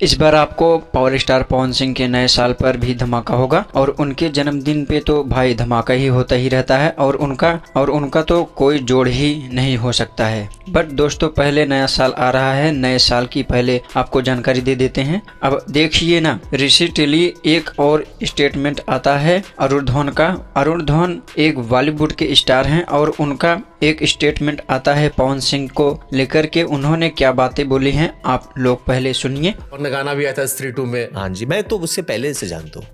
इस बार आपको power star Pawan Singh के नए साल पर भी धमाका होगा और उनके जन्मदिन पे तो भाई धमाका ही होता ही रहता है और उनका तो कोई जोड़ ही नहीं हो सकता है। बट दोस्तों पहले नया साल आ रहा है, नए साल की पहले आपको जानकारी दे देते हैं। अब देखिए ना, रिसेंटली एक और स्टेटमेंट आता है अरुण धवन का। अरुण धवन एक बॉलीवुड के स्टार हैं और उनका एक स्टेटमेंट आता है पवन सिंह को लेकर के। उन्होंने क्या बातें बोली हैं आप लोग पहले सुनिए। गाना भी आया था स्त्री 2 में। हाँ जी, मैं तो उससे पहले से जानता हूँ।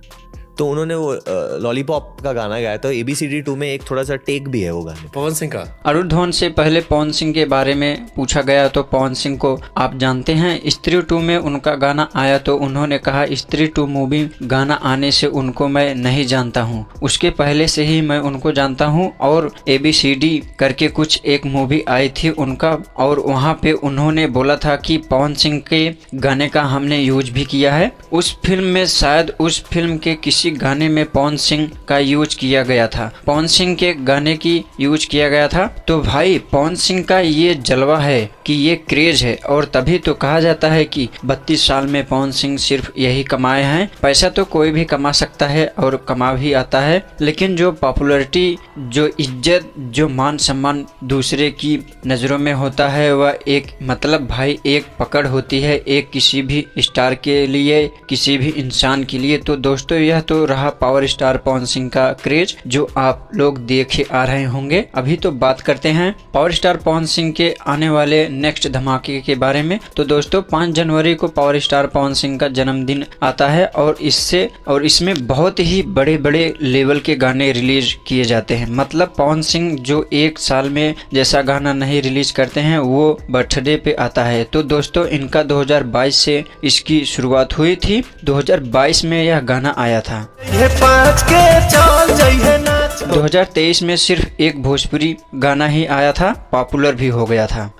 तो उन्होंने वो लॉलीपॉप का गाना गाया था। ABCD 2 में एक थोड़ा सा टेक भी है वो गाने पवन सिंह का। अरुण धवन से पहले पवन सिंह के बारे में पूछा गया तो पवन सिंह को आप जानते हैं स्त्री 2 में उनका गाना आया तो उन्होंने कहा स्त्री 2 मूवी गाना आने से उनको मैं नहीं जानता हूँ, उसके पहले से ही मैं उनको जानता हूँ। और ABCD करके कुछ एक मूवी आई थी उनका और वहाँ पे उन्होंने बोला था कि पवन सिंह के गाने का हमने यूज भी किया है। उस फिल्म में शायद उस फिल्म के किसी गाने में पवन सिंह का यूज किया गया था, पवन सिंह के गाने की यूज किया गया था। तो भाई पवन सिंह का ये जलवा है कि ये क्रेज है और तभी तो कहा जाता है कि 32 साल में पवन सिंह सिर्फ यही कमाए हैं। पैसा तो कोई भी कमा सकता है और कमा भी आता है, लेकिन जो पॉपुलैरिटी, जो इज्जत, जो मान सम्मान दूसरे की नजरों में होता है वह एक मतलब भाई एक पकड़ होती है एक किसी भी स्टार के लिए, किसी भी इंसान के लिए। तो दोस्तों यह तो रहा पावर स्टार पवन सिंह का क्रेज जो आप लोग देखे आ रहे होंगे। अभी तो बात करते हैं पावर स्टार पवन सिंह के आने वाले नेक्स्ट धमाके के बारे में। तो दोस्तों 5 जनवरी को पावर स्टार पवन सिंह का जन्मदिन आता है और इसमें बहुत ही बड़े बड़े लेवल के गाने रिलीज किए जाते हैं। मतलब पवन सिंह जो एक साल में जैसा गाना नहीं रिलीज करते हैं वो बर्थडे पे आता है। तो दोस्तों इनका 2022 से इसकी शुरुआत हुई थी, 2022 में यह गाना आया था। 2023 में सिर्फ एक भोजपुरी गाना ही आया था, पॉपुलर भी हो गया था।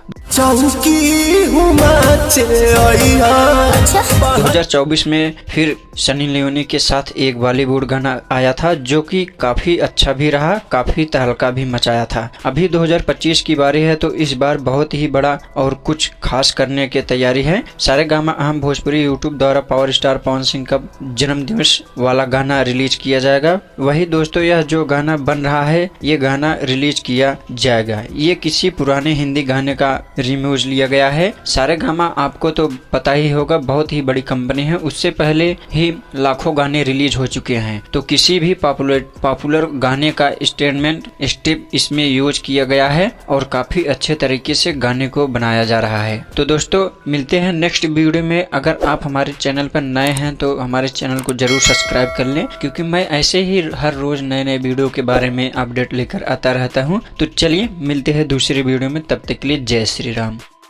2024 में फिर सनी लियोनी के साथ एक बॉलीवुड गाना आया था जो कि काफी अच्छा भी रहा, काफी तहलका भी मचाया था। अभी 2025 की बारी है तो इस बार बहुत ही बड़ा और कुछ खास करने की तैयारी है। सारेगामा अहम भोजपुरी यूट्यूब द्वारा पावर स्टार पवन सिंह का जन्मदिवस वाला गाना रिलीज किया जाएगा। वही दोस्तों यह जो गाना बन रहा है ये गाना रिलीज किया जाएगा। ये किसी पुराने हिंदी गाने का रिम्यूज लिया गया है। सारेगामा आपको तो पता ही होगा बहुत ही बड़ी कंपनी है, उससे पहले ही लाखों गाने रिलीज हो चुके हैं। तो किसी भी पॉपुलर गाने का स्टेप इसमें यूज किया गया है और काफी अच्छे तरीके से गाने को बनाया जा रहा है। तो दोस्तों मिलते हैं नेक्स्ट वीडियो में। अगर आप हमारे चैनल पर नए हैं तो हमारे चैनल को जरूर सब्सक्राइब कर लें क्योंकि मैं ऐसे ही हर रोज नए वीडियो के बारे में अपडेट लेकर आता रहता हूँ। तो चलिए मिलते हैं दूसरी वीडियो में, तब तक के लिए जय श्री राम।